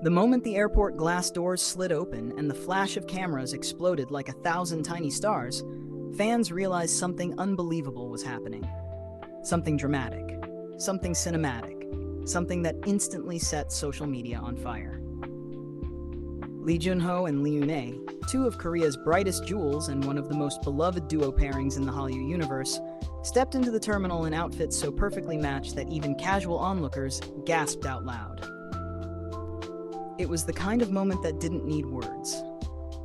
The moment the airport glass doors slid open and the flash of cameras exploded like 1,000 tiny stars, fans realized something unbelievable was happening. Something dramatic, something cinematic, something that instantly set social media on fire. Jun-Ho and Lim YoonA, two of Korea's brightest jewels and one of the most beloved duo pairings in the Hallyu universe, stepped into the terminal in outfits so perfectly matched that even casual onlookers gasped out loud. It was the kind of moment that didn't need words.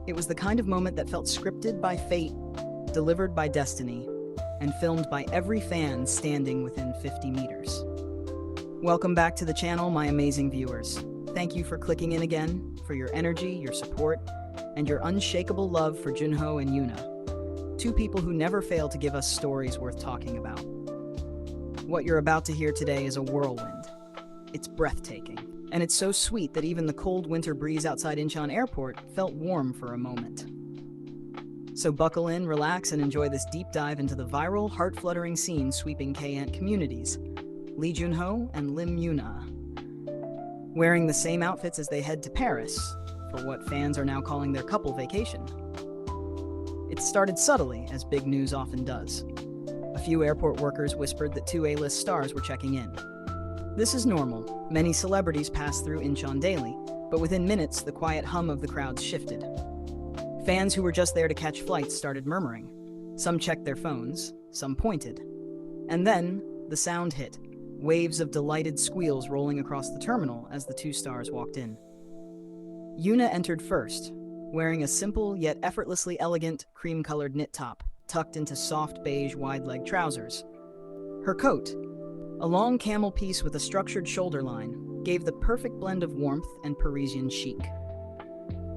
It was the kind of moment that felt scripted by fate, delivered by destiny, and filmed by every fan standing within 50 meters. Welcome back to the channel, my amazing viewers. Thank you for clicking in again, for your energy, your support, and your unshakable love for Jun-Ho and YoonA, two people who never fail to give us stories worth talking about. What you're about to hear today is a whirlwind. It's breathtaking, and it's so sweet that even the cold winter breeze outside Incheon Airport felt warm for a moment. So buckle in, relax, and enjoy this deep dive into the viral, heart-fluttering scene sweeping K-Ant communities. Jun-Ho and Lim YoonA, wearing the same outfits as they head to Paris for what fans are now calling their couple vacation. It started subtly, as big news often does. A few airport workers whispered that two A-list stars were checking in. This is normal. Many celebrities pass through Incheon daily, but within minutes, the quiet hum of the crowds shifted. Fans who were just there to catch flights started murmuring. Some checked their phones, some pointed. And then, the sound hit. Waves of delighted squeals rolling across the terminal as the two stars walked in. YoonA entered first, wearing a simple yet effortlessly elegant cream-colored knit top, tucked into soft beige wide-leg trousers. Her coat, a long camel piece with a structured shoulder line, gave the perfect blend of warmth and Parisian chic.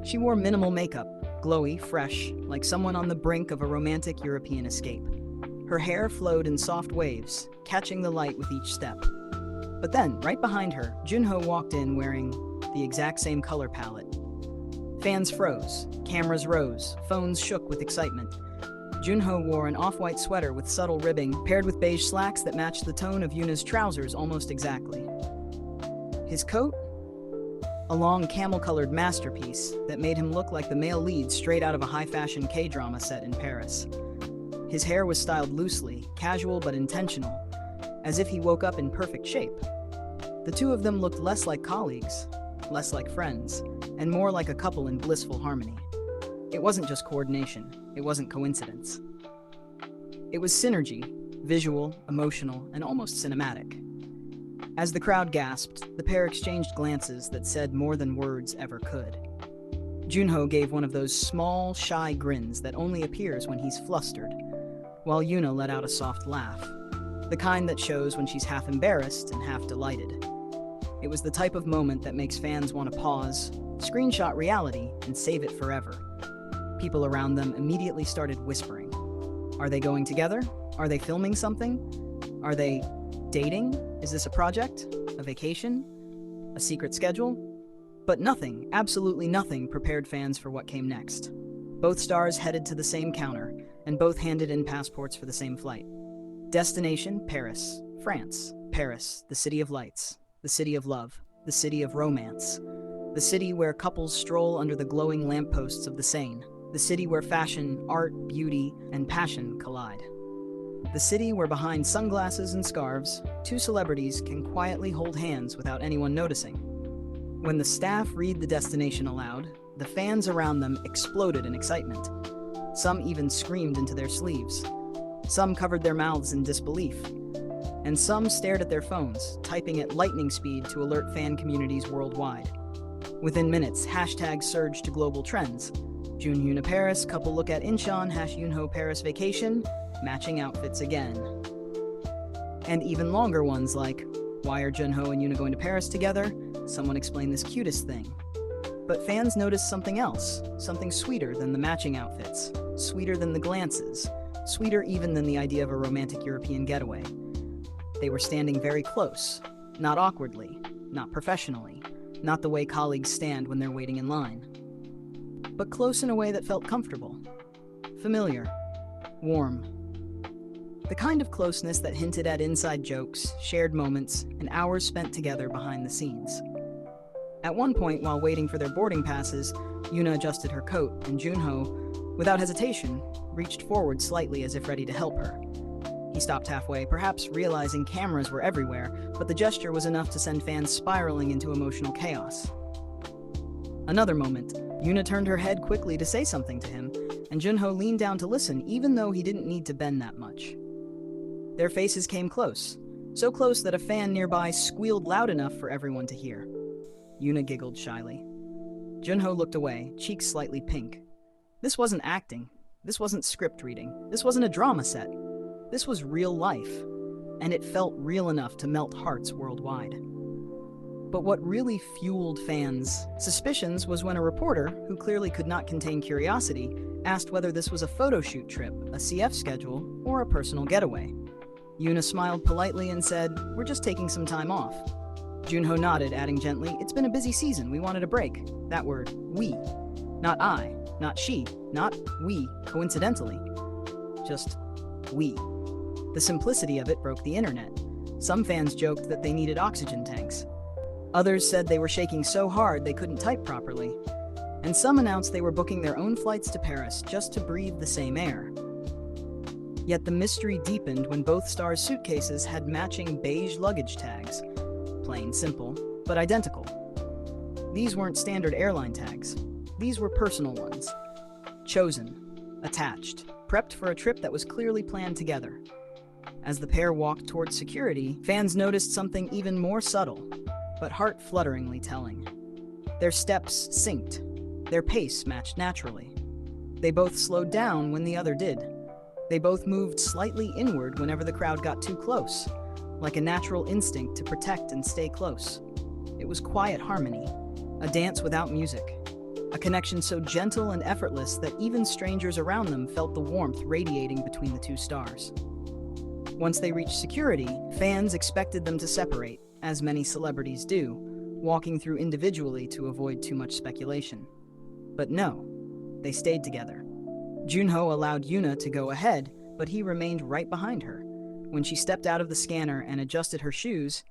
She wore minimal makeup, glowy, fresh, like someone on the brink of a romantic European escape. Her hair flowed in soft waves, catching the light with each step. But then, right behind her, Jun-Ho walked in wearing the exact same color palette. Fans froze, cameras rose, phones shook with excitement. Jun-Ho wore an off-white sweater with subtle ribbing, paired with beige slacks that matched the tone of YoonA's trousers almost exactly. His coat? A long camel-colored masterpiece that made him look like the male lead straight out of a high-fashion K-drama set in Paris. His hair was styled loosely, casual but intentional, as if he woke up in perfect shape. The two of them looked less like colleagues, less like friends, and more like a couple in blissful harmony. It wasn't just coordination, it wasn't coincidence. It was synergy, visual, emotional, and almost cinematic. As the crowd gasped, the pair exchanged glances that said more than words ever could. Jun-Ho gave one of those small, shy grins that only appears when he's flustered, while YoonA let out a soft laugh, the kind that shows when she's half embarrassed and half delighted. It was the type of moment that makes fans want to pause, screenshot reality, and save it forever. People around them immediately started whispering. Are they going together? Are they filming something? Are they dating? Is this a project? A vacation? A secret schedule? But nothing, absolutely nothing, prepared fans for what came next. Both stars headed to the same counter, and both handed in passports for the same flight. Destination, Paris, France. Paris, the city of lights, the city of love, the city of romance, the city where couples stroll under the glowing lampposts of the Seine, the city where fashion, art, beauty, and passion collide. The city where behind sunglasses and scarves, two celebrities can quietly hold hands without anyone noticing. When the staff read the destination aloud, the fans around them exploded in excitement. Some even screamed into their sleeves. Some covered their mouths in disbelief. And some stared at their phones, typing at lightning speed to alert fan communities worldwide. Within minutes, hashtags surged to global trends. Jun-YoonA Paris, couple look at Incheon, #Yunho Paris vacation, matching outfits again. And even longer ones like, why are Jun-Ho and YoonA going to Paris together? Someone explain this cutest thing. But fans noticed something else, something sweeter than the matching outfits, sweeter than the glances, sweeter even than the idea of a romantic European getaway. They were standing very close, not awkwardly, not professionally, not the way colleagues stand when they're waiting in line, but close in a way that felt comfortable, familiar, warm. The kind of closeness that hinted at inside jokes, shared moments, and hours spent together behind the scenes. At one point, while waiting for their boarding passes, YoonA adjusted her coat, and Jun-Ho, without hesitation, reached forward slightly as if ready to help her. He stopped halfway, perhaps realizing cameras were everywhere, but the gesture was enough to send fans spiraling into emotional chaos. Another moment, YoonA turned her head quickly to say something to him, and Jun-Ho leaned down to listen, even though he didn't need to bend that much. Their faces came close, so close that a fan nearby squealed loud enough for everyone to hear. YoonA giggled shyly. Jun-Ho looked away, cheeks slightly pink. This wasn't acting. This wasn't script reading. This wasn't a drama set. This was real life, and it felt real enough to melt hearts worldwide. But what really fueled fans' suspicions was when a reporter, who clearly could not contain curiosity, asked whether this was a photo shoot trip, a CF schedule, or a personal getaway. YoonA smiled politely and said, "We're just taking some time off." Jun-Ho nodded, adding gently, "It's been a busy season, we wanted a break." That word, we. Not I, not she, not we, coincidentally. Just we. The simplicity of it broke the internet. Some fans joked that they needed oxygen tanks. Others said they were shaking so hard they couldn't type properly. And some announced they were booking their own flights to Paris just to breathe the same air. Yet the mystery deepened when both stars' suitcases had matching beige luggage tags. Plain simple, but identical. These weren't standard airline tags. These were personal ones. Chosen, attached, prepped for a trip that was clearly planned together. As the pair walked towards security, fans noticed something even more subtle, but heart-flutteringly telling. Their steps synced. Their pace matched naturally. They both slowed down when the other did. They both moved slightly inward whenever the crowd got too close, like a natural instinct to protect and stay close. It was quiet harmony, a dance without music, a connection so gentle and effortless that even strangers around them felt the warmth radiating between the two stars. Once they reached security, fans expected them to separate, as many celebrities do, walking through individually to avoid too much speculation. But no, they stayed together. Jun-Ho allowed YoonA to go ahead, but he remained right behind her. When she stepped out of the scanner and adjusted her shoes,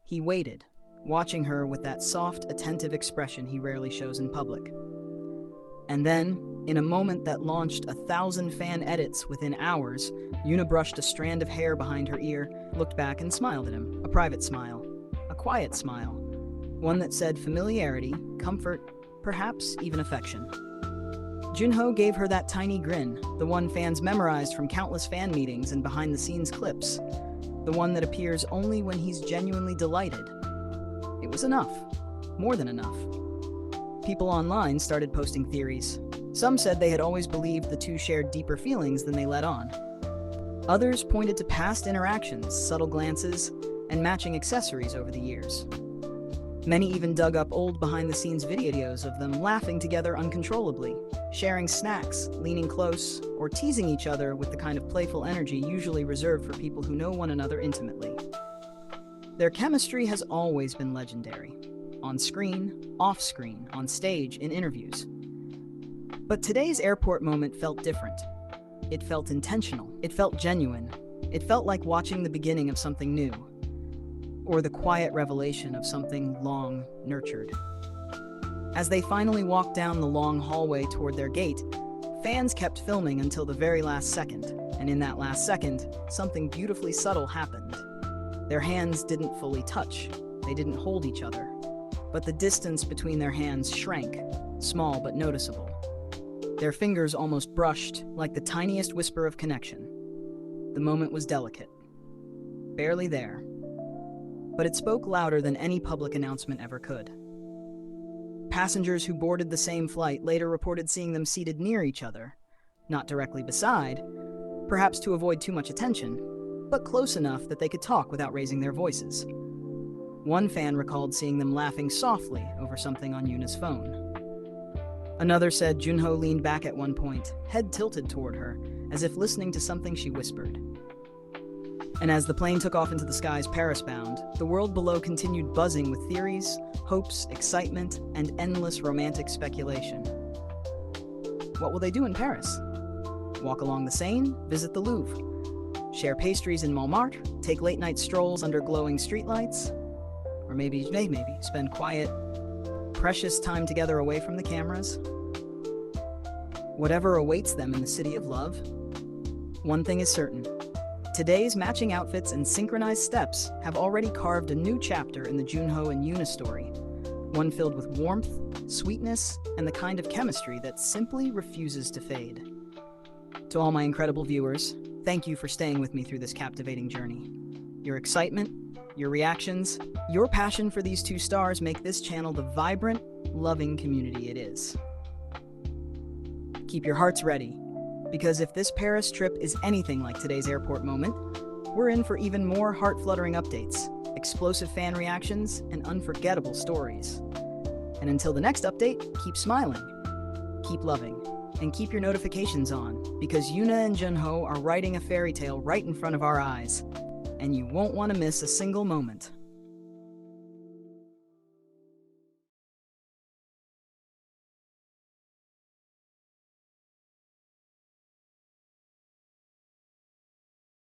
he waited, watching her with that soft, attentive expression he rarely shows in public. And then, in a moment that launched 1,000 fan edits within hours, YoonA brushed a strand of hair behind her ear, looked back and smiled at him. A private smile. A quiet smile. One that said familiarity, comfort, perhaps even affection. Jun-Ho gave her that tiny grin, the one fans memorized from countless fan meetings and behind-the-scenes clips. The one that appears only when he's genuinely delighted. It was enough. More than enough. People online started posting theories. Some said they had always believed the two shared deeper feelings than they let on. Others pointed to past interactions, subtle glances, and matching accessories over the years. Many even dug up old behind-the-scenes videos of them laughing together uncontrollably, sharing snacks, leaning close, or teasing each other with the kind of playful energy usually reserved for people who know one another intimately. Their chemistry has always been legendary. On screen, off-screen, on stage, in interviews. But today's airport moment felt different. It felt intentional. It felt genuine. It felt like watching the beginning of something new, or the quiet revelation of something long nurtured. As they finally walked down the long hallway toward their gate, fans kept filming until the very last second, and in that last second, something beautifully subtle happened. Their hands didn't fully touch. They didn't hold each other. But the distance between their hands shrank, small but noticeable. Their fingers almost brushed, like the tiniest whisper of connection. The moment was delicate. Barely there. But it spoke louder than any public announcement ever could. Passengers who boarded the same flight later reported seeing them seated near each other, not directly beside, perhaps to avoid too much attention, but close enough that they could talk without raising their voices. One fan recalled seeing them laughing softly over something on YoonA's phone. Another said Jun-Ho leaned back at one point, head tilted toward her, as if listening to something she whispered. And as the plane took off into the skies Paris-bound, the world below continued buzzing with theories, hopes, excitement, and endless romantic speculation. What will they do in Paris? Walk along the Seine, visit the Louvre, share pastries in Montmartre, take late-night strolls under glowing streetlights, or maybe spend quiet precious time together away from the cameras? Whatever awaits them in the city of love? One thing is certain. Today's matching outfits and synchronized steps have already carved a new chapter in the Jun-Ho and YoonA story, one filled with warmth, sweetness, and the kind of chemistry that simply refuses to fade. To all my incredible viewers, thank you for staying with me through this captivating journey. Your excitement, your reactions, your passion for these two stars make this channel the vibrant, loving community it is. Keep your hearts ready, because if this Paris trip is anything like today's airport moment, we're in for even more heart-fluttering updates, explosive fan reactions, and unforgettable stories. And until the next update, keep smiling, keep loving, and keep your notifications on, because YoonA and Jun-Ho are writing a fairy tale right in front of our eyes, and you won't want to miss a single moment.